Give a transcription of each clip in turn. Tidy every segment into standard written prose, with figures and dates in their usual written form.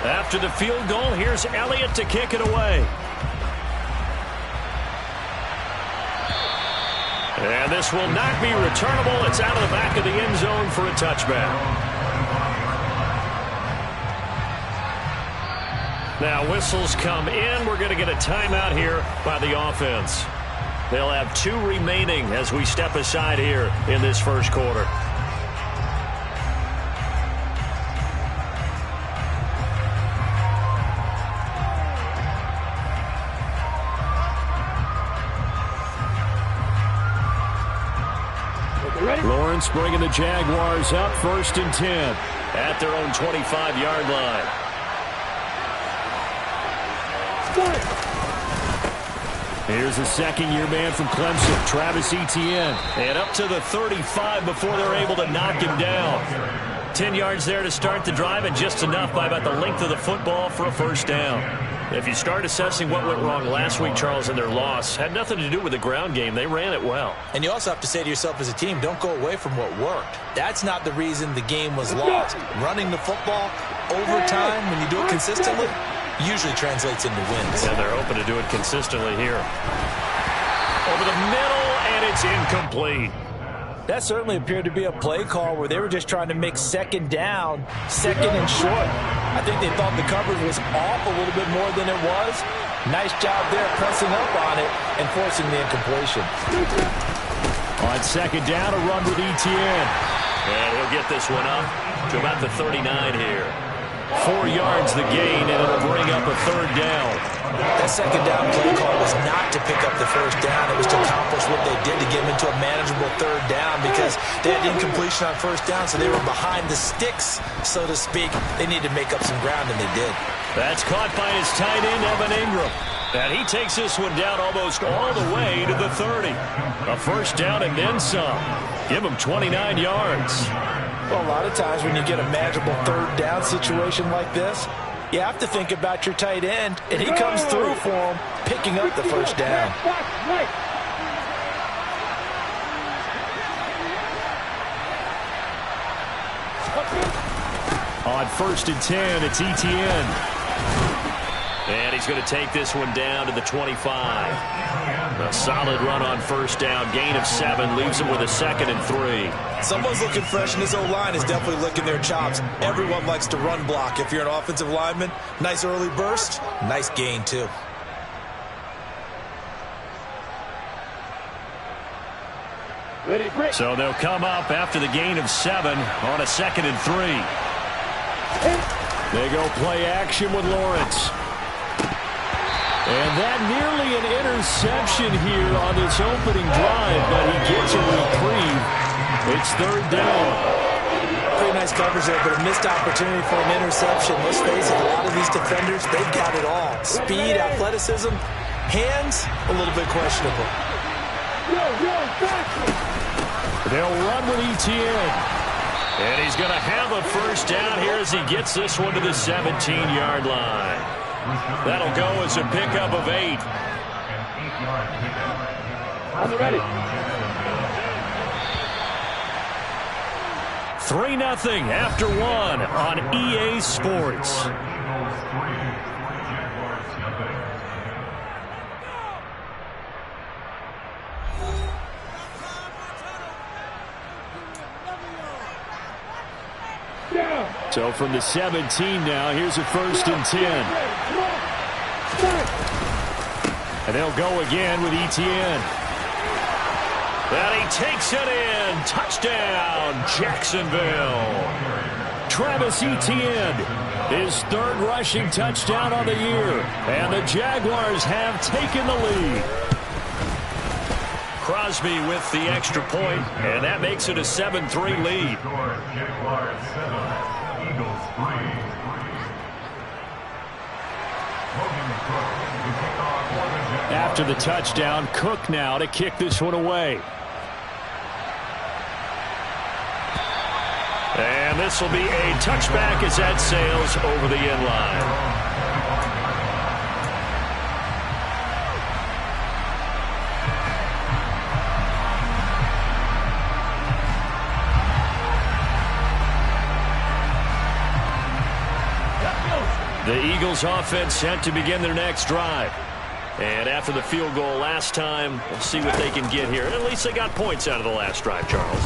After the field goal, here's Elliott to kick it away. And this will not be returnable. It's out of the back of the end zone for a touchback. Now whistles come in. We're going to get a timeout here by the offense. They'll have 2 remaining as we step aside here in this first quarter. Lawrence bringing the Jaguars up 1st and 10 at their own 25-yard line. Here's the second-year man from Clemson, Travis Etienne. And up to the 35 before they're able to knock him down. 10 yards there to start the drive, and just enough by about the length of the football for a first down. If you start assessing what went wrong last week, Charles, in their loss, had nothing to do with the ground game. They ran it well. And you also have to say to yourself as a team, don't go away from what worked. That's not the reason the game was lost. Running the football over time, when you do it consistently, usually translates into wins. And they're hoping to do it consistently here. Over the middle, and it's incomplete. That certainly appeared to be a play call where they were just trying to make second down, second and short. I think they thought the coverage was off a little bit more than it was. Nice job there pressing up on it and forcing the incompletion. On second down, a run with Etienne. And he'll get this one up to about the 39 here. 4 yards the gain, and it'll bring up a third down. That second down play call was not to pick up the first down. It was to accomplish what they did to get them into a manageable third down because they had incompletion on first down, so they were behind the sticks, so to speak. They needed to make up some ground, and they did. That's caught by his tight end, Evan Ingram. And he takes this one down almost all the way to the 30. A first down and then some. Give him 29 yards. Well, a lot of times when you get a manageable third down situation like this, you have to think about your tight end, and he comes through for him, picking up the first down. On 1st and 10, it's Etienne. And he's going to take this one down to the 25. A solid run on first down. Gain of 7 leaves him with a 2nd and 3. Someone's looking fresh, and this O-line is definitely licking their chops. Everyone likes to run block. If you're an offensive lineman, nice early burst, nice gain too. So they'll come up after the gain of 7 on a 2nd and 3. They go play action with Lawrence. And that nearly an interception here on this opening drive, but he gets a reprieve. It's third down. Pretty nice coverage there, but a missed opportunity for an interception. Let's face it, a lot of these defenders, they've got it all. Speed, athleticism, hands, a little bit questionable. They'll run with Etienne. And he's going to have a first down here as he gets this one to the 17-yard line. That'll go as a pickup of 8. On the ready. 3-0 after 1 on EA Sports. So from the 17 now, here's a 1st and 10. And they'll go again with Etienne. And he takes it in. Touchdown, Jacksonville. Travis Etienne, his 3rd rushing touchdown on the year. And the Jaguars have taken the lead. Crosby with the extra point, and that makes it a 7-3 lead. After the touchdown, Cook now to kick this one away. And this will be a touchback as that sails over the end line. The Eagles offense set to begin their next drive. And after the field goal last time, we'll see what they can get here. At least they got points out of the last drive, Charles.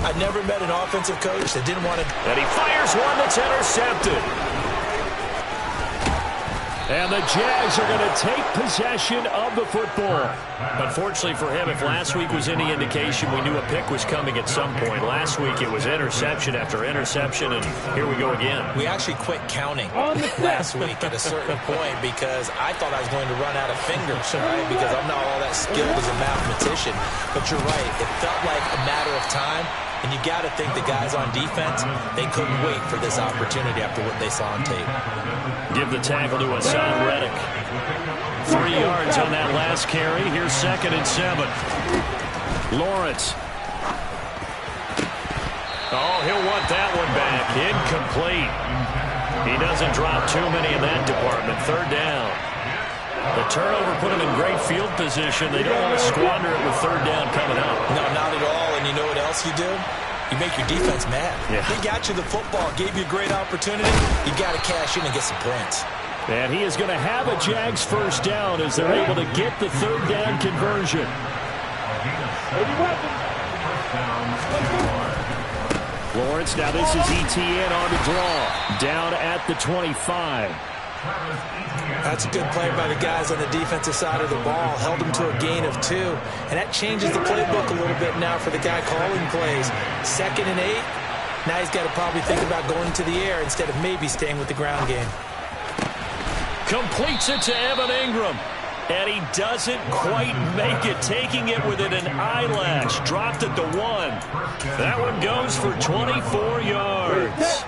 I never met an offensive coach that didn't want to... And he fires one that's intercepted. And the Jags are going to take possession of the football. Unfortunately for him, if last week was any indication, we knew a pick was coming at some point. Last week it was interception after interception, and here we go again. We actually quit counting last week at a certain point because I thought I was going to run out of fingers, right? Because I'm not all that skilled as a mathematician. But you're right. It felt like a matter of time. And you got to think the guys on defense, they couldn't wait for this opportunity after what they saw on tape. Give the tackle to Hassan Reddick. 3 yards on that last carry. Here's 2nd and 7. Lawrence. Oh, he'll want that one back. Incomplete. He doesn't drop too many in that department. 3rd down. The turnover put him in great field position. They don't want to squander it with 3rd down coming up. No, not at all. And you know what else you do? You make your defense mad. Yeah. They got you the football, gave you a great opportunity. You got to cash in and get some points. And he is going to have a Jags 1st down as they're able to get the 3rd down conversion. Lawrence, now this is ETN on the draw. Down at the 25. That's a good play by the guys on the defensive side of the ball. Held them to a gain of 2. And that changes the playbook a little bit now for the guy calling plays. 2nd and 8. Now he's got to probably think about going to the air instead of maybe staying with the ground game. Completes it to Evan Ingram. And he doesn't quite make it. Taking it within an eyelash. Dropped it to 1. That one goes for 24 yards.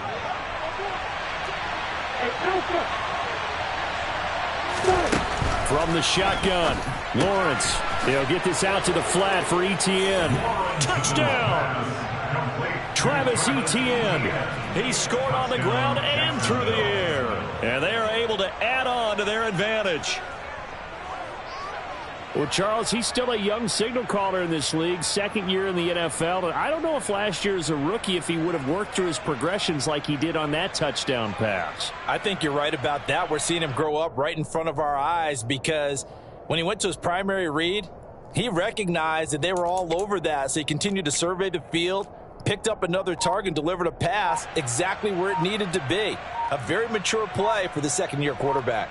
From the shotgun, Lawrence. They'll get this out to the flat for ETN. Touchdown! Travis Etienne. He scored on the ground and through the air. And they are able to add on to their advantage. Well, Charles, he's still a young signal caller in this league, 2nd year in the NFL. And I don't know if last year as a rookie if he would have worked through his progressions like he did on that touchdown pass. I think you're right about that. We're seeing him grow up right in front of our eyes because when he went to his primary read, he recognized that they were all over that. So he continued to survey the field, picked up another target, and delivered a pass exactly where it needed to be. A very mature play for the 2nd-year quarterback.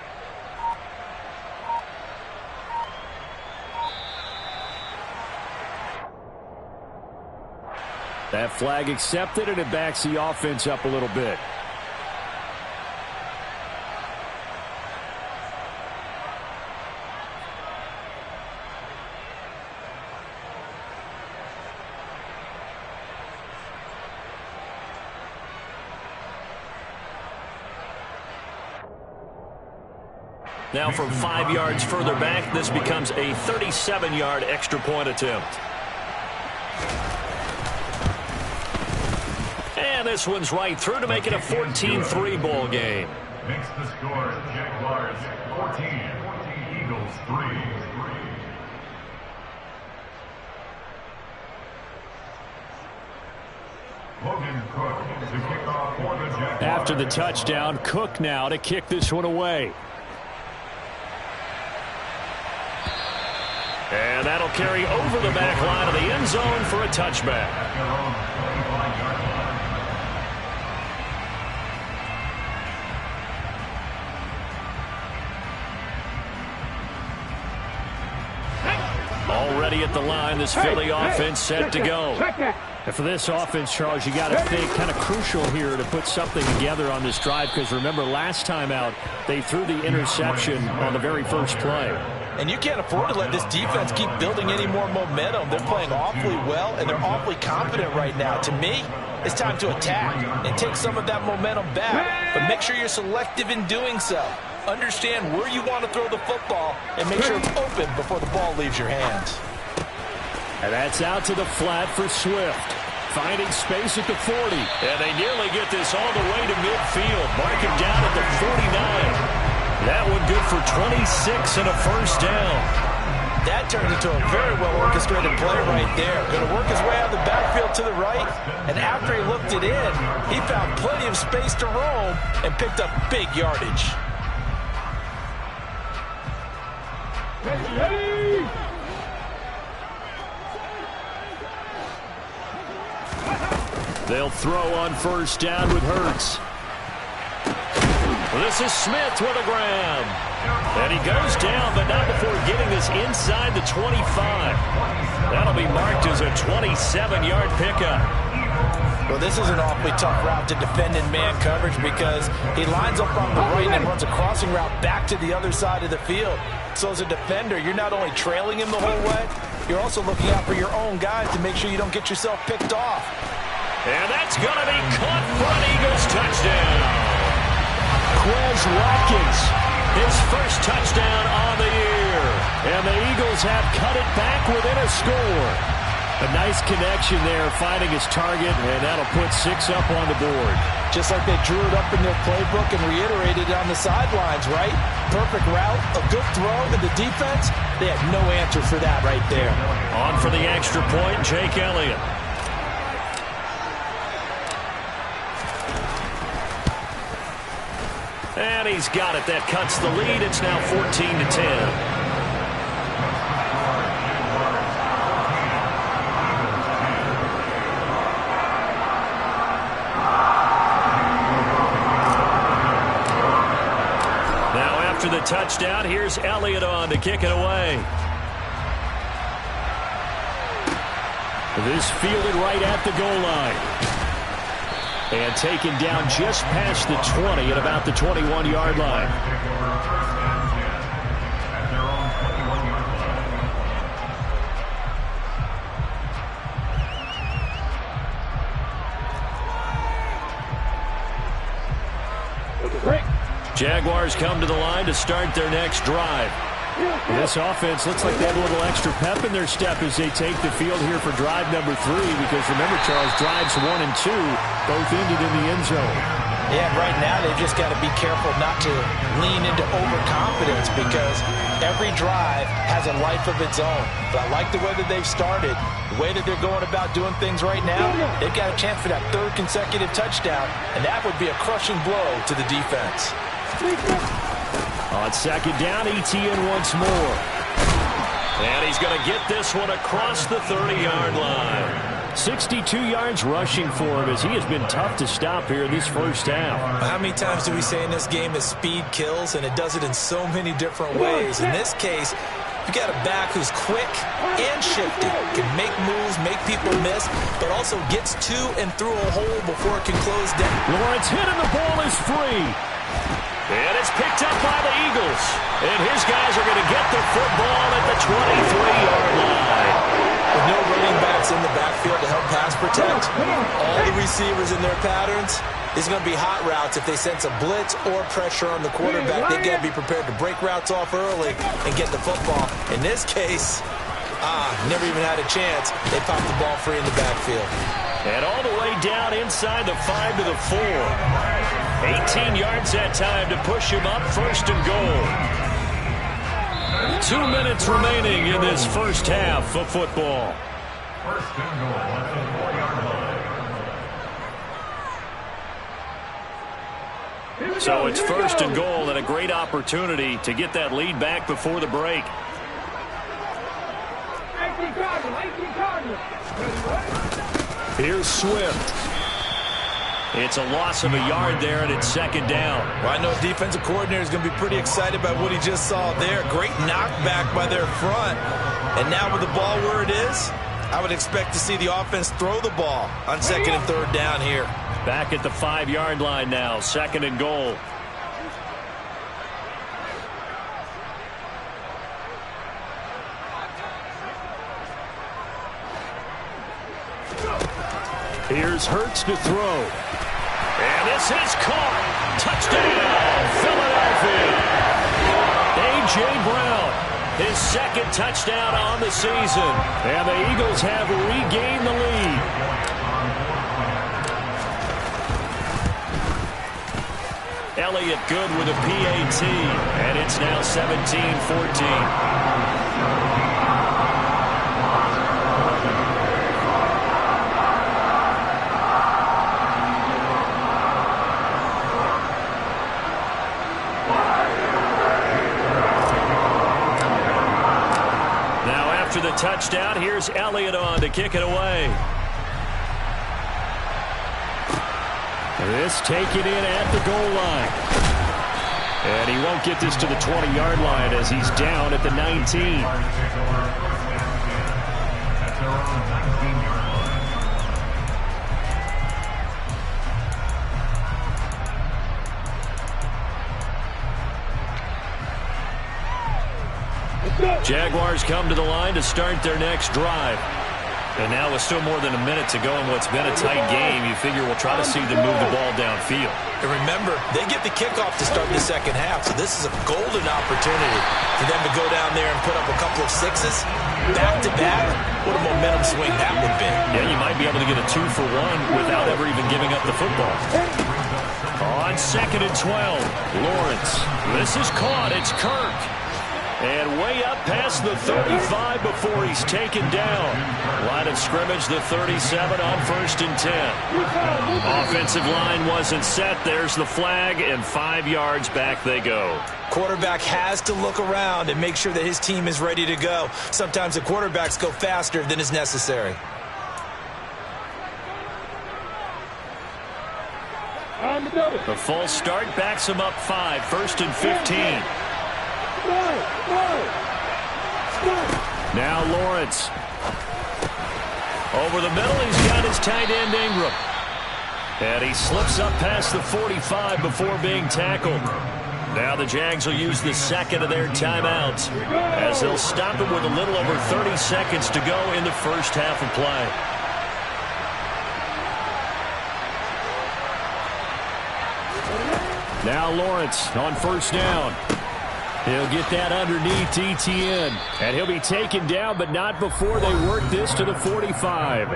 That flag accepted, and it backs the offense up a little bit. Now from 5 yards further back, this becomes a 37-yard extra point attempt. And this one's right through to make it a 14-3 ball game. Makes the score Jaguars 14, Eagles 3. Logan Cook to kick off for the Jaguars. After the touchdown, Cook now to kick this one away. And that'll carry over the back line of the end zone for a touchback. Already at the line, this Philly offense set to go. And for this offense, Charles, you got to think kind of crucial here to put something together on this drive because remember last time out, they threw the interception on the very first play. And you can't afford to let this defense keep building any more momentum. They're playing awfully well, and they're awfully confident right now. To me, it's time to attack and take some of that momentum back. But make sure you're selective in doing so. Understand where you want to throw the football and make sure it's open before the ball leaves your hands. And that's out to the flat for Swift. Finding space at the 40. And they nearly get this all the way to midfield. Mark him down at the 49. That one good for 26 and a first down. That turned into a very well-orchestrated play right there. Going to work his way out of the backfield to the right. And after he looked it in, he found plenty of space to roam and picked up big yardage. They'll throw on first down with Hurts. This is Smith with a grab. And he goes down, but not before getting this inside the 25. That'll be marked as a 27-yard pickup. Well, this is an awfully tough route to defend in man coverage because he lines up on the right and runs a crossing route back to the other side of the field. So as a defender, you're not only trailing him the whole way, you're also looking out for your own guys to make sure you don't get yourself picked off. And that's going to be caught for an Eagles touchdown. Quez Watkins, his first touchdown on the year. And the Eagles have cut it back within a score. A nice connection there, finding his target, and that'll put 6 up on the board. Just like they drew it up in their playbook and reiterated it on the sidelines, right? Perfect route, a good throw, and the defense, they had no answer for that right there. On for the extra point, Jake Elliott. And he's got it. That cuts the lead. It's now 14-10. After the touchdown, here's Elliott on to kick it away. This fielded right at the goal line. And taken down just past the 20 at about the 21-yard line. Jaguars come to the line to start their next drive. This offense looks like they have a little extra pep in their step as they take the field here for drive number 3, because remember, Charles, drives 1 and 2 both ended in the end zone. Yeah, right now they've just got to be careful not to lean into overconfidence because every drive has a life of its own. But I like the way that they've started, the way that they're going about doing things right now. They've got a chance for that 3rd consecutive touchdown, and that would be a crushing blow to the defense. On second down, Etienne once more. And he's going to get this one across the 30-yard line. 62 yards rushing for him as he has been tough to stop here in this first half. How many times do we say in this game that speed kills, and it does it in so many different ways? In this case, you got a back who's quick and shifty, can make moves, make people miss, but also gets to and through a hole before it can close down. Lawrence hit and the ball is free. And it's picked up by the Eagles. And his guys are going to get the football at the 23-yard line. With no running backs in the backfield to help pass protect, all the receivers in their patterns, these are going to be hot routes. If they sense a blitz or pressure on the quarterback, they've got to be prepared to break routes off early and get the football. In this case, never even had a chance. They popped the ball free in the backfield. And all the way down inside the 5 to the 4. 18 yards that time to push him up, 1st and goal. 2 minutes remaining in this first half of football. 1st and goal at the 4-yard line. So it's 1st and goal and a great opportunity to get that lead back before the break. Here's Swift. It's a loss of a yard there, and it's 2nd down. Well, I know a defensive coordinator is going to be pretty excited by what he just saw there. Great knockback by their front. And now with the ball where it is, I would expect to see the offense throw the ball on 2nd and 3rd down here. Back at the 5-yard line now, 2nd and goal. Here's Hurts to throw. And this is caught. Touchdown, Philadelphia. A.J. Brown, his 2nd touchdown on the season. And the Eagles have regained the lead. Elliott good with a PAT. And it's now 17-14. touchdown. Here's Elliott on to kick it away. This taken in at the goal line. And he won't get this to the 20-yard line as he's down at the 19. Jaguars come to the line to start their next drive. And now with still more than a minute to go in what's been a tight game, you figure we'll try to see them move the ball downfield. And remember, they get the kickoff to start the second half, so this is a golden opportunity for them to go down there and put up a couple of sixes back-to-back. What a momentum swing that would be. Yeah, you might be able to get a 2-for-1 without ever even giving up the football. On 2nd and 12, Lawrence. This is caught. It's Kirk. And way up past the 35 before he's taken down. Line of scrimmage, the 37 on 1st and 10. Offensive line wasn't set. There's the flag, and 5 yards back they go. Quarterback has to look around and make sure that his team is ready to go. Sometimes the quarterbacks go faster than is necessary. The false start backs him up 5, 1st and 15. Now Lawrence. Over the middle, he's got his tight end Ingram. And he slips up past the 45 before being tackled. Now the Jags will use the second of their timeouts as they'll stop him with a little over 30 seconds to go in the first half of play. Now Lawrence on 1st down. He'll get that underneath ETN. And he'll be taken down, but not before they work this to the 45.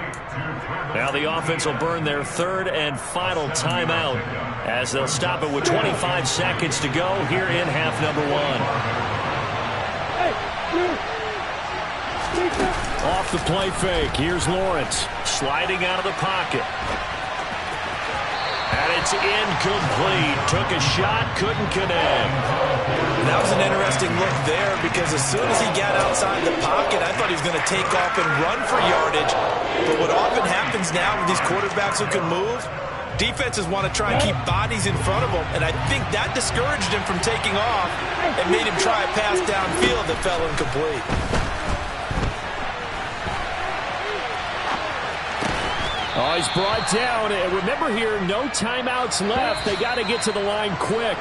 Now the offense will burn their 3rd and final timeout as they'll stop it with 25 seconds to go here in half number 1. Off the play fake. Here's Lawrence sliding out of the pocket. And it's incomplete. Took a shot, couldn't connect. That was an interesting look there because as soon as he got outside the pocket, I thought he was going to take off and run for yardage. But what often happens now with these quarterbacks who can move, defenses want to try and keep bodies in front of them. And I think that discouraged him from taking off and made him try a pass downfield that fell incomplete. Oh, he's brought down. And remember here, no timeouts left. They got to get to the line quick.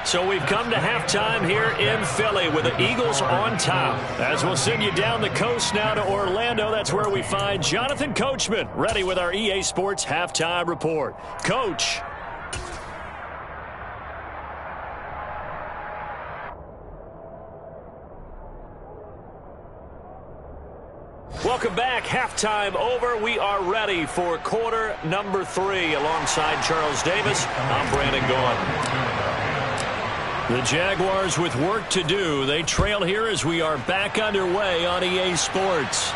So we've come to halftime here in Philly with the Eagles on top. As we'll send you down the coast now to Orlando, that's where we find Jonathan Coachman ready with our EA Sports halftime report. Coach. Welcome back. Halftime over. We are ready for quarter number 3. Alongside Charles Davis, I'm Brandon Gaughan. The Jaguars with work to do. They trail here as we are back underway on EA Sports.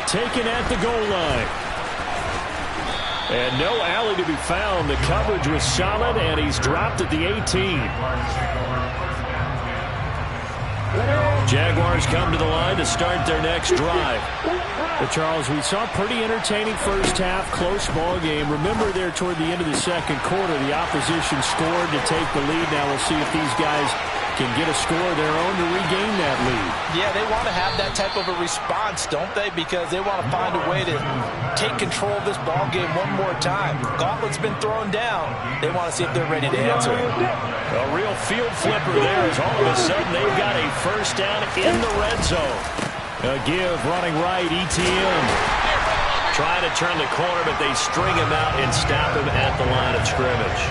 Taken at the goal line. And no alley to be found. The coverage was solid, and he's dropped at the 18. Jaguars come to the line to start their next drive. But Charles, we saw a pretty entertaining first half, close ball game. Remember there toward the end of the second quarter, the opposition scored to take the lead. Now we'll see if these guys can get a score of their own to regain that lead. Yeah, they want to have that type of a response, don't they? Because they want to find a way to take control of this ball game one more time. Gauntlet's been thrown down. They want to see if they're ready to answer. A real field flipper there as all of a sudden they've got a first down in the red zone. A give running right, ETN. Trying to turn the corner, but they string him out and stop him at the line of scrimmage.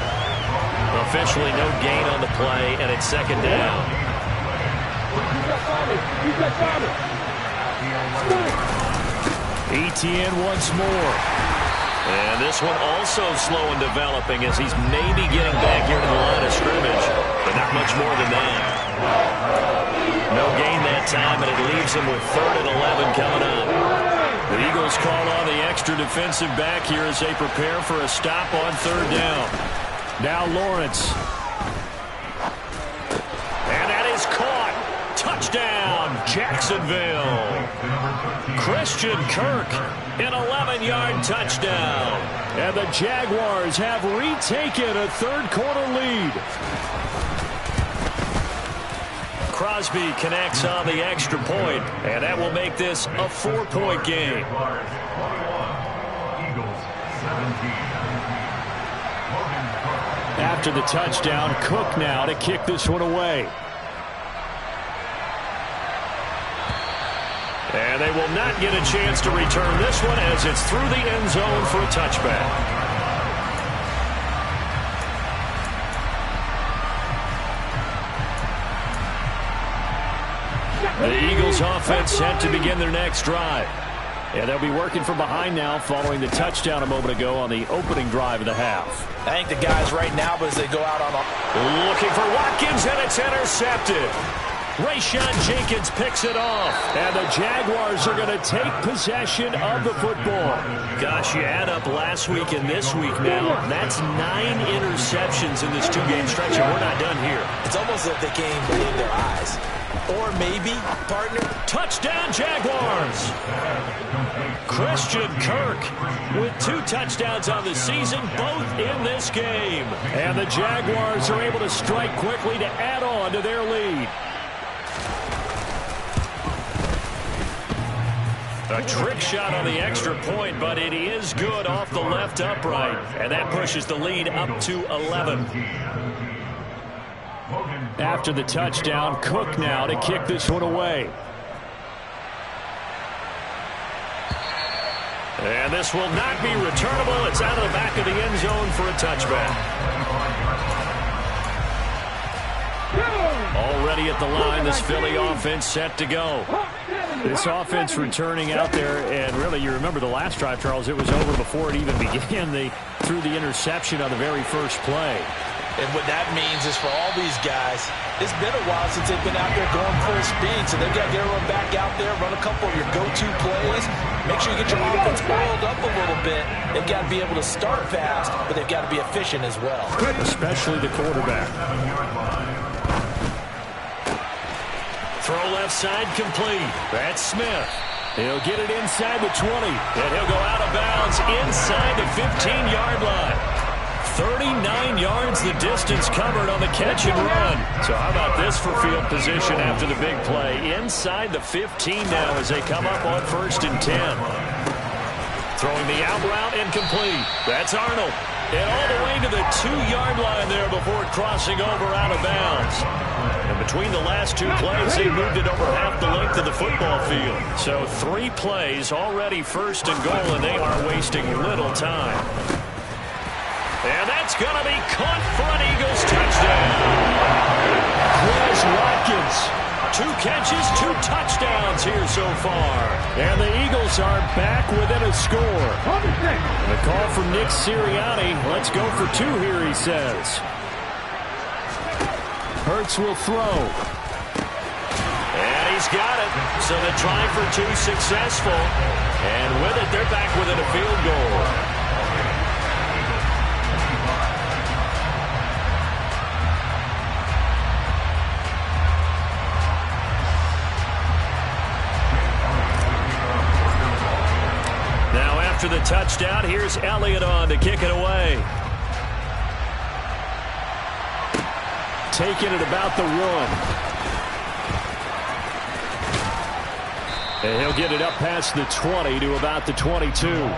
Officially no gain on the play, and it's second down. ETN once more. And this one also slow in developing as he's maybe getting back here to the line of scrimmage, but not much more than that. No gain that time, and it leaves him with 3rd and 11 coming up. The Eagles call on the extra defensive back here as they prepare for a stop on 3rd down. Now Lawrence. And that is caught. Touchdown. Touchdown, Jacksonville. Christian Kirk, an 11-yard touchdown. And the Jaguars have retaken a third-quarter lead. Crosby connects on the extra point, and that will make this a 4-point game. After the touchdown, Cook now to kick this one away. And they will not get a chance to return this one as it's through the end zone for a touchback. The Eagles offense set to begin their next drive. And they'll be working from behind now following the touchdown a moment ago on the opening drive of the half. I think the guys right now, as they go out on looking for Watkins, and it's intercepted. Rayshon Jenkins picks it off, and the Jaguars are going to take possession of the football. Gosh, you add up last week and this week now, that's 9 interceptions in this 2-game stretch, and we're not done here. It's almost as if they can't even believe their eyes. Or maybe, partner, touchdown Jaguars! Christian Kirk with 2 touchdowns on the season, both in this game. And the Jaguars are able to strike quickly to add on to their lead. A trick shot on the extra point, but it is good off the left upright. And that pushes the lead up to 11. After the touchdown, Cook now to kick this one away. And this will not be returnable. It's out of the back of the end zone for a touchback. Already at the line, this Philly offense set to go. This offense returning out there, and really, you remember the last drive, Charles, it was over before it even began. They threw the interception on the very first play. And what that means is for all these guys, it's been a while since they've been out there going full speed, so they've got to get everyone back out there, run a couple of your go-to plays, make sure you get your offense oiled up a little bit. They've got to be able to start fast, but they've got to be efficient as well. Especially the quarterback. Throw left side complete. That's Smith. He'll get it inside the 20, and he'll go out of bounds inside the 15-yard line. 39 yards the distance covered on the catch and run. So how about this for field position after the big play? Inside the 15 now as they come up on 1st and 10. Throwing the out route incomplete. That's Arnold. And all the way to the 2-yard line there before crossing over out of bounds. And between the last 2 plays, they moved it over half the length of the football field. So 3 plays already 1st and goal, and they are wasting little time. And that's going to be caught for an Eagles touchdown. Chris Watkins, 2 catches, 2 touchdowns here so far. And the Eagles are back within a score. And a call from Nick Sirianni. Let's go for 2 here, he says. Hurts will throw. And he's got it. So the try for 2 successful. And with it, they're back within a field goal. After the touchdown, here's Elliott on to kick it away. Taking it about the 1. And he'll get it up past the 20 to about the 22.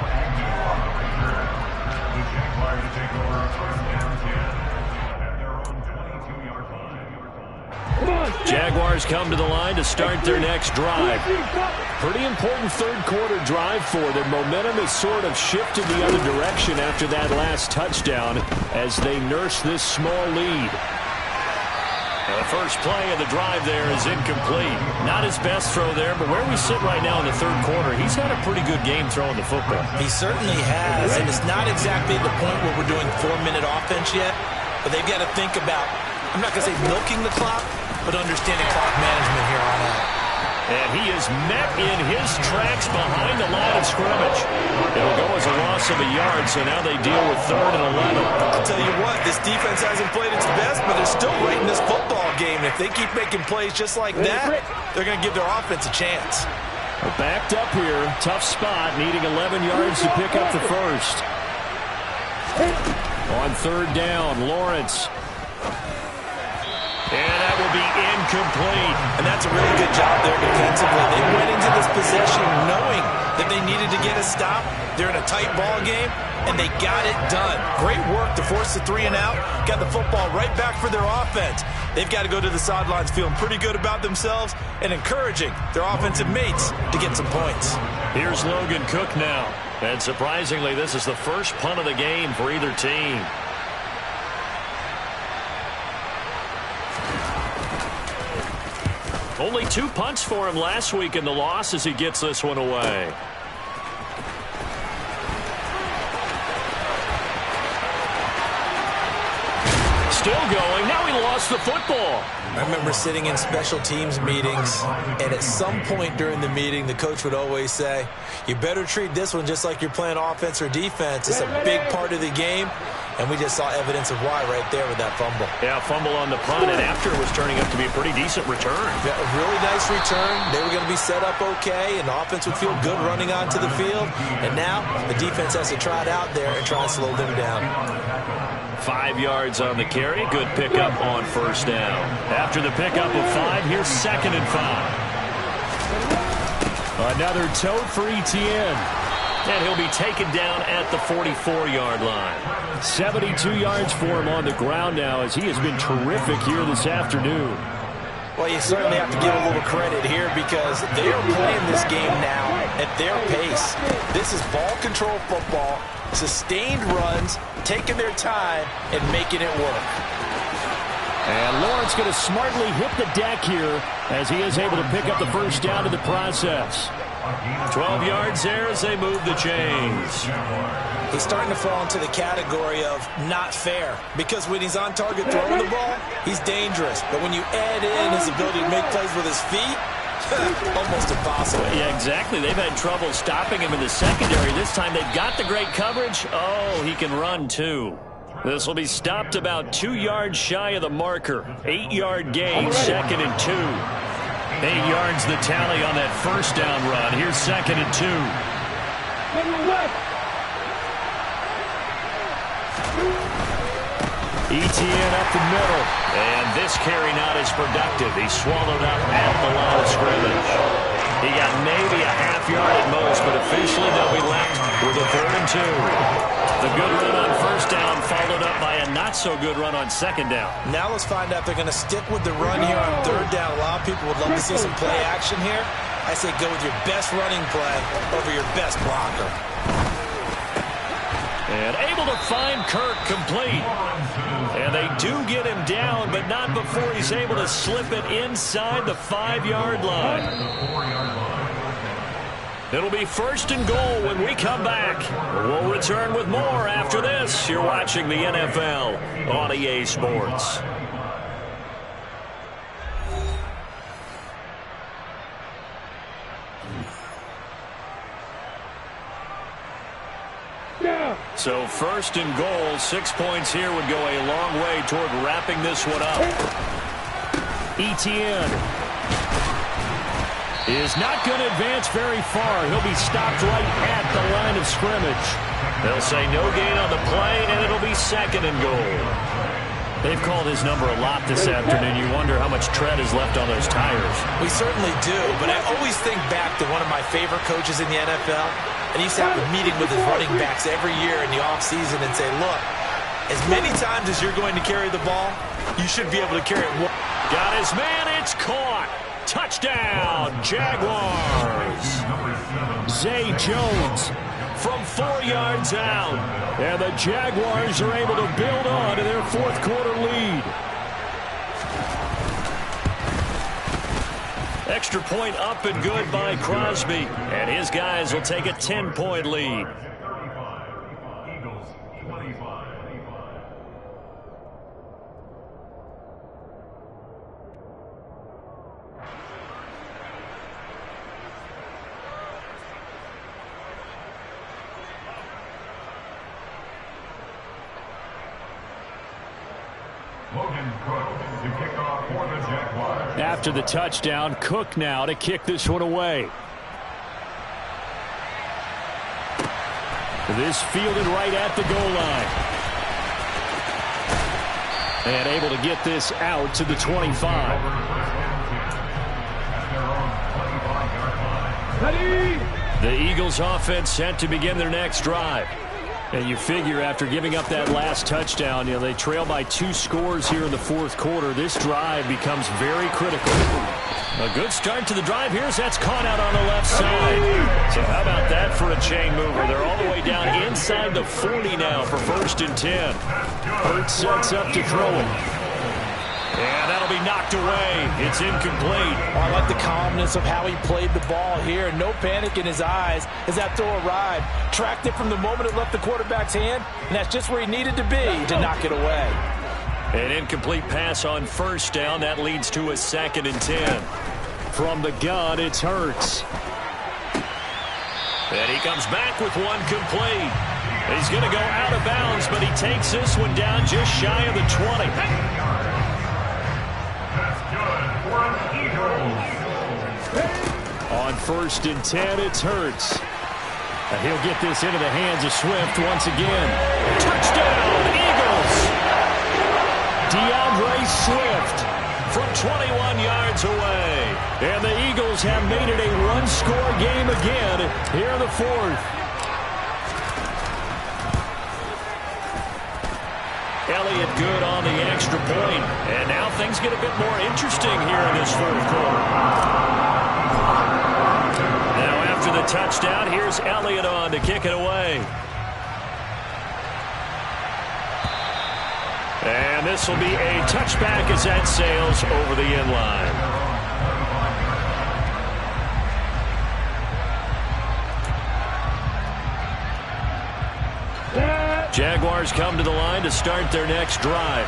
Jaguars come to the line to start their next drive. Pretty important third-quarter drive for them. Momentum has sort of shifted the other direction after that last touchdown as they nurse this small lead. The first play of the drive there is incomplete. Not his best throw there, but where we sit right now in the third quarter, he's had a pretty good game throwing the football. He certainly has, and it's not exactly the point where we're doing 4-minute offense yet, but they've got to think about, I'm not going to say milking the clock, but understanding clock management here on out. And he is met in his tracks behind the line of scrimmage. It'll go as a loss loss of a yard, so now they deal with 3rd and 11. I'll tell you what, this defense hasn't played its best, but they're still right in this football game. If they keep making plays just like that, they're going to give their offense a chance. Backed up here, tough spot, needing 11 yards to pick up the first. On 3rd down, Lawrence. And that will be incomplete. And that's a really good job there defensively. They went into this possession knowing that they needed to get a stop. They're in a tight ball game, and they got it done. Great work to force the 3 and out. Got the football right back for their offense. They've got to go to the sidelines feeling pretty good about themselves and encouraging their offensive mates to get some points. Here's Logan Cook now. And surprisingly, this is the first punt of the game for either team. Only 2 punts for him last week in the loss as he gets this one away. Still going. Now he lost the football. I remember sitting in special teams meetings, and at some point during the meeting, the coach would always say, you better treat this one just like you're playing offense or defense. It's a big part of the game, and we just saw evidence of why right there with that fumble. Yeah, fumble on the punt, and after it was turning up to be a pretty decent return. Yeah, a really nice return. They were going to be set up okay, and the offense would feel good running onto the field. And now the defense has to try it out there and try and slow them down. 5 yards on the carry. Good pickup on 1st down. After the pickup of 5, here's 2nd and 5. Another tote for Etienne. And he'll be taken down at the 44-yard line. 72 yards for him on the ground now as he has been terrific here this afternoon. Well, you certainly have to give a little credit here because they are playing this game now at their pace. This is ball control football, sustained runs, taking their time, and making it work. And Lawrence going to smartly hit the deck here as he is able to pick up the first down in the process. 12 yards there as they move the chains. He's starting to fall into the category of not fair because when he's on target throwing the ball, he's dangerous. But when you add in his ability to make plays with his feet, almost impossible. Yeah, exactly. They've had trouble stopping him in the secondary. This time they've got the great coverage. Oh, he can run too. This will be stopped about 2 yards shy of the marker. 8-yard gain, 2nd and 2. 8 yards the tally on that first down run. Here's 2nd and 2. Etienne up the middle. And this carry not as productive. He's swallowed up at the line of scrimmage. He got maybe a half yard at most, but officially they'll be left with a 3rd and 2. The good run on first down followed up by a not-so-good run on 2nd down. Now let's find out if they're going to stick with the run here on 3rd down. A lot of people would love to see some play action here. I say go with your best running play over your best blocker. And able to find Kirk complete. And they do get him down, but not before he's able to slip it inside the 5-yard line. It'll be 1st and goal when we come back. We'll return with more after this. You're watching the NFL on EA Sports. So 1st and goal, 6 points here would go a long way toward wrapping this one up. Etienne is not going to advance very far. He'll be stopped right at the line of scrimmage. They'll say no gain on the play, and it'll be 2nd and goal. They've called his number a lot this afternoon. You wonder how much tread is left on those tires. We certainly do, but I always think back to one of my favorite coaches in the NFL. And he used to have a meeting with his running backs every year in the offseason and say, look, as many times as you're going to carry the ball, you should be able to carry it. Got his man, it's caught. Touchdown, Jaguars. Zay Jones from 4 yards out. And the Jaguars are able to build on to their 4th quarter lead. Extra point up and good by Crosby. And his guys will take a 10-point lead. Eagles 25. to kick off for the Jaguars. After the touchdown, Cook now to kick this one away. This fielded right at the goal line. And able to get this out to the 25. The Eagles offense set to begin their next drive. And you figure after giving up that last touchdown, they trail by 2 scores here in the fourth quarter. This drive becomes very critical. A good start to the drive. That's caught out on the left side. So how about that for a chain mover? They're all the way down inside the 40 now for 1st and 10. Hurts sets up to throw it. And that'll be knocked away. It's incomplete. I like the calmness of how he played the ball here. No panic in his eyes as that throw arrived. Tracked it from the moment it left the quarterback's hand, and that's just where he needed to be to knock it away. An incomplete pass on 1st down. That leads to a 2nd and 10. From the gun, it's Hurts. And he comes back with one complete. He's going to go out of bounds, but he takes this one down just shy of the 20. On 1st and 10, it's Hurts. And he'll get this into the hands of Swift once again. Touchdown, Eagles! DeAndre Swift from 21 yards away. And the Eagles have made it a one-score game again here in the fourth. Elliott good on the extra point. And now things get a bit more interesting here in this fourth quarter. Now after the touchdown, here's Elliott on to kick it away. And this will be a touchback as that sails over the end line. Jaguars come to the line to start their next drive.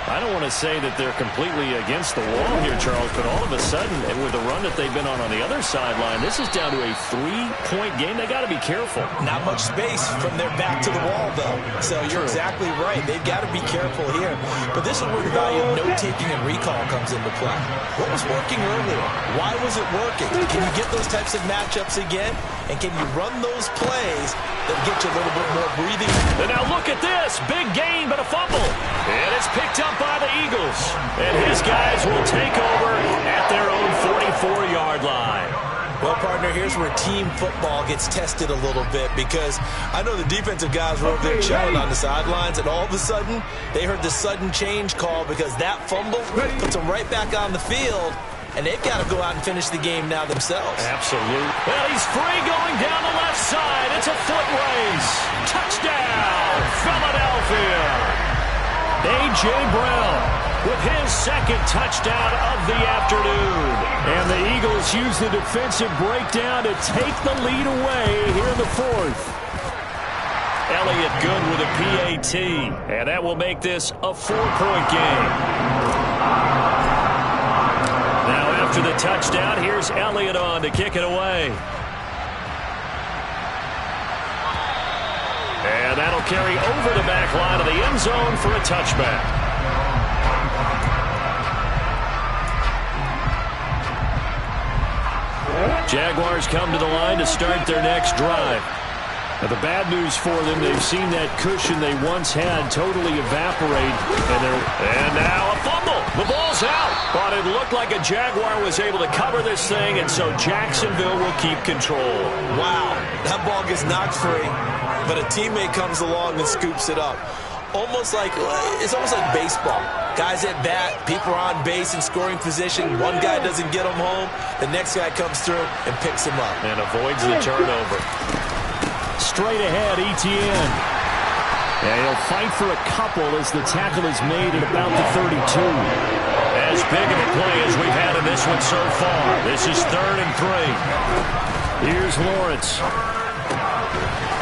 I don't want to say that they're completely against the wall here, Charles, but all of a sudden, and with the run that they've been on the other sideline, this is down to a 3-point game. They got to be careful. Not much space from their back to the wall, though. So you're exactly right. They've got to be careful here. But this is where the value of note-taking and recall comes into play. What was working earlier? Why was it working? Can you get those types of matchups again? And can you run those plays that get you a little bit more breathing? And now look at this. Big gain, but a fumble. And it's picked up by the Eagles. And his guys will take over at their own 44-yard line. Well, partner, here's where team football gets tested a little bit, because I know the defensive guys were over there chilling on the sidelines, and all of a sudden, they heard the sudden change call because that fumble puts them right back on the field, and they've got to go out and finish the game now themselves. Absolutely. Well, he's free going down the left side. It's a foot race. Touchdown, Philadelphia. A.J. Brown with his 2nd touchdown of the afternoon. And the Eagles use the defensive breakdown to take the lead away here in the fourth. Elliott good with a PAT. And that will make this a 4-point game. Now after the touchdown, here's Elliott on to kick it away. And that'll carry over the back line of the end zone for a touchback. Jaguars come to the line to start their next drive. Now, the bad news for them, they've seen that cushion they once had totally evaporate. And now a fumble. The ball's out. But it looked like a Jaguar was able to cover this thing, and so Jacksonville will keep control. Wow, that ball gets knocked free, but a teammate comes along and scoops it up. It's almost like baseball. Guys at bat, people are on base in scoring position. One guy doesn't get them home. The next guy comes through and picks him up. And avoids the turnover. Straight ahead, Etienne. Yeah, he'll fight for a couple as the tackle is made at about the 32. As big of a play as we've had in this one so far. This is 3rd and 3. Here's Lawrence.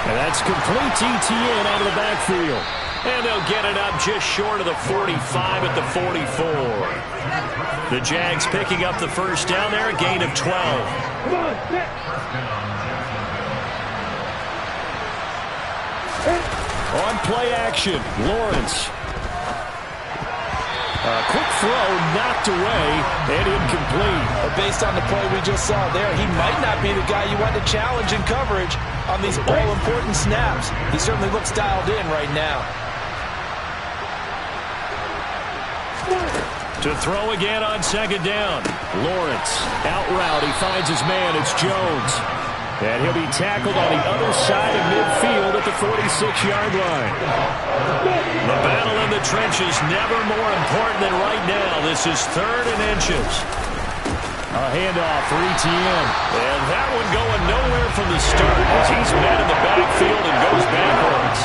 And that's complete to Etienne out of the backfield. And they'll get it up just short of the 45 at the 44. The Jags picking up the 1st down there, a gain of 12. On play action, Lawrence. Quick throw, knocked away, and incomplete. Based on the play we just saw there, he might not be the guy you want to challenge in coverage on these all-important snaps. He certainly looks dialed in right now. To throw again on second down. Lawrence, out route. He finds his man. It's Jones. And he'll be tackled on the other side of midfield at the 46-yard line. The battle in the trenches never more important than right now. This is 3rd and inches. A handoff for ETN. And that one going nowhere from the start as he's met in the backfield and goes backwards.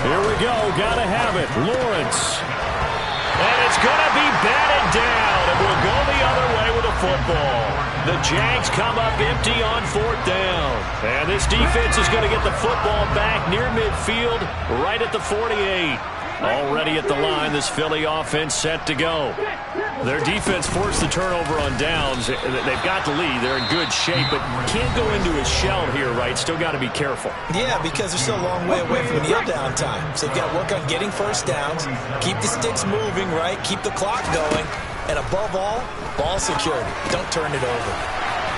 Here we go. Got to have it. Lawrence. And it's going to be batted down. And we'll go the other way with the football. The Jags come up empty on 4th down. And this defense is going to get the football back near midfield, right at the 48. Already at the line, this Philly offense set to go. Their defense forced the turnover on downs. They've got the lead. They're in good shape, but can't go into a shell here, right? Still got to be careful. Yeah, because they're still a long way away from kneel down time. So they've got to work on getting first downs, keep the sticks moving, right? Keep the clock going. And above all, ball security. Don't turn it over.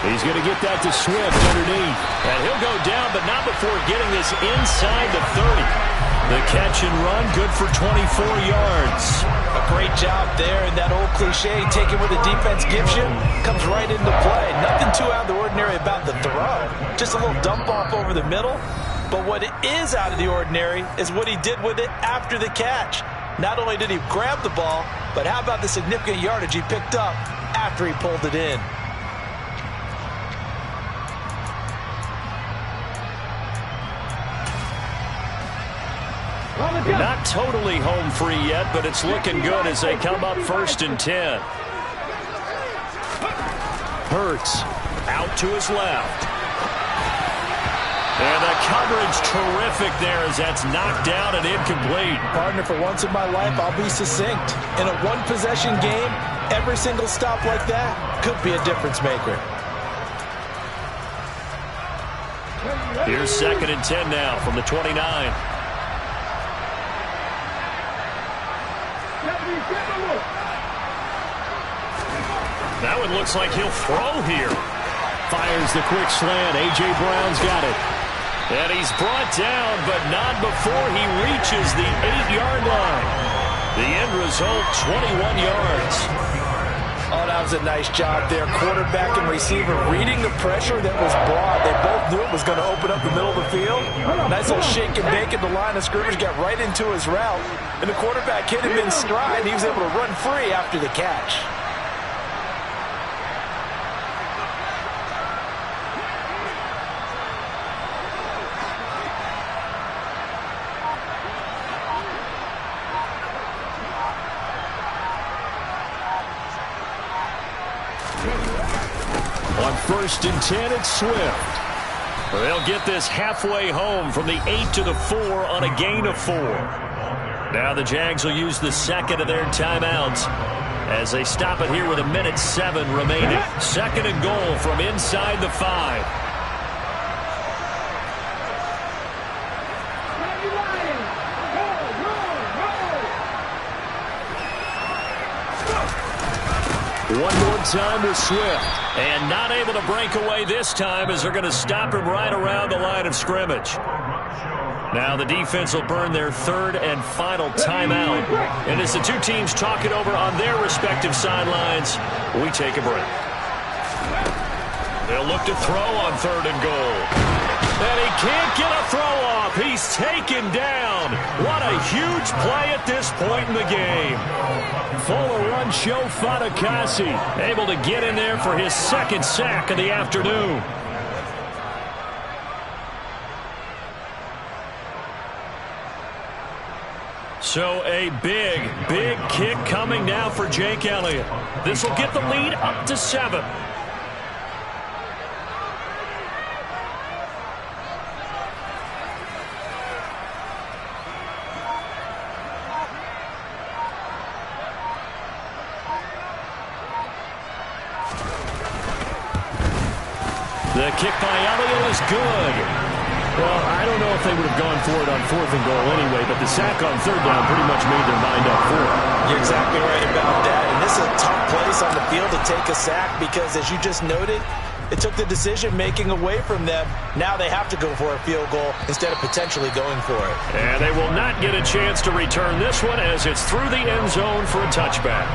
He's going to get that to Swift underneath. And he'll go down, but not before getting this inside the 30. The catch and run, good for 24 yards. A great job there, and that old cliche, taking what the defense gives you, comes right into play. Nothing too out of the ordinary about the throw. Just a little dump off over the middle. But what is out of the ordinary is what he did with it after the catch. Not only did he grab the ball, but how about the significant yardage he picked up after he pulled it in. Not totally home free yet, but it's looking good as they come up 1st and 10. Hurts out to his left. And the coverage terrific there as that's knocked down and incomplete. Partner, for once in my life, I'll be succinct. In a one-possession game, every single stop like that could be a difference maker. Here's 2nd and 10 now from the 29. That one looks like he'll throw here. Fires the quick slant. A.J. Brown's got it. And he's brought down, but not before he reaches the 8-yard line. The end result, 21 yards. Oh, that was a nice job there. Quarterback and receiver reading the pressure that was brought. They both knew it was going to open up the middle of the field. Nice little shake and bake at the line of scrimmage, got right into his route. And the quarterback hit him in stride. He was able to run free after the catch. On 1st and 10, it's Swift. They'll get this halfway home from the 8 to the 4 on a gain of 4. Now the Jags will use the 2nd of their timeouts as they stop it here with 1:07 remaining. 2nd and goal from inside the 5. One more time with Swift. And not able to break away this time as they're going to stop him right around the line of scrimmage. Now the defense will burn their 3rd and final timeout. And as the two teams talk it over on their respective sidelines, we take a break. They'll look to throw on 3rd and goal. And he can't get a throw off. He's taken down. What a huge play at this point in the game. Fuller run show Fatukasi, able to get in there for his 2nd sack of the afternoon. So a big kick coming now for Jake Elliott. This will get the lead up to 7. The kick by Elliott is good. Well, I don't know if they would have gone for it on 4th and goal anyway, but the sack on 3rd down pretty much made their mind up for it. You're exactly right about that. And this is a tough place on the field to take a sack because, as you just noted, it took the decision-making away from them. Now they have to go for a field goal instead of potentially going for it. And they will not get a chance to return this one as it's through the end zone for a touchback.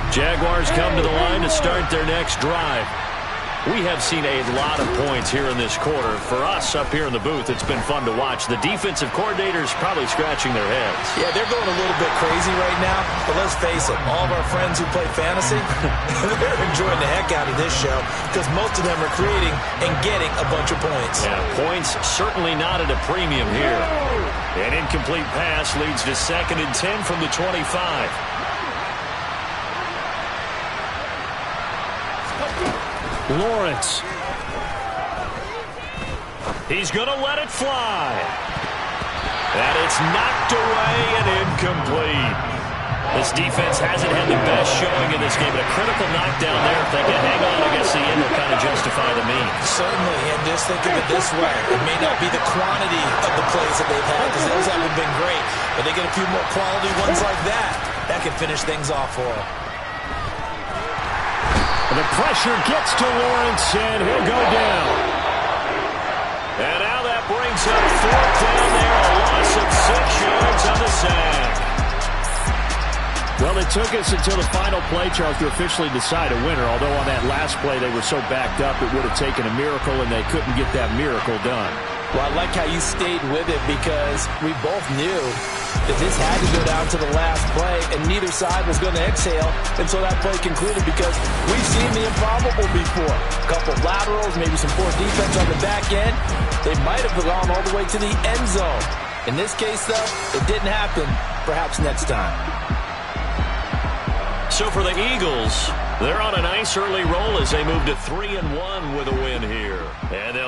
Jaguars come to the line to start their next drive. We have seen a lot of points here in this quarter. For us up here in the booth, it's been fun to watch. The defensive coordinators probably scratching their heads. Yeah, they're going a little bit crazy right now, but let's face it, all of our friends who play fantasy, they're enjoying the heck out of this show because most of them are creating and getting a bunch of points. Yeah, points certainly not at a premium here. An incomplete pass leads to 2nd and 10 from the 25. Lawrence. He's going to let it fly. And it's knocked away and incomplete. This defense hasn't had the best showing in this game, but a critical knockdown there. If they can hang on against the end, will kind of justify the means. Certainly, and just think of it this way. It may not be the quantity of the plays that they've had because those haven't been great, but they get a few more quality ones like that. That can finish things off for them. The pressure gets to Lawrence, and he'll go down. And now that brings up 4th down there, a loss of 6 yards on the sack. Well, it took us until the final play, Charles, to officially decide a winner, although on that last play they were so backed up it would have taken a miracle, and they couldn't get that miracle done. Well, I like how you stayed with it because we both knew that this had to go down to the last play, and neither side was going to exhale until that play concluded because we've seen the improbable before. A couple of laterals, maybe some poor defense on the back end. They might have gone all the way to the end zone. In this case, though, it didn't happen. Perhaps next time. So for the Eagles, they're on a nice early roll as they move to 3-1 with a win here. And they'll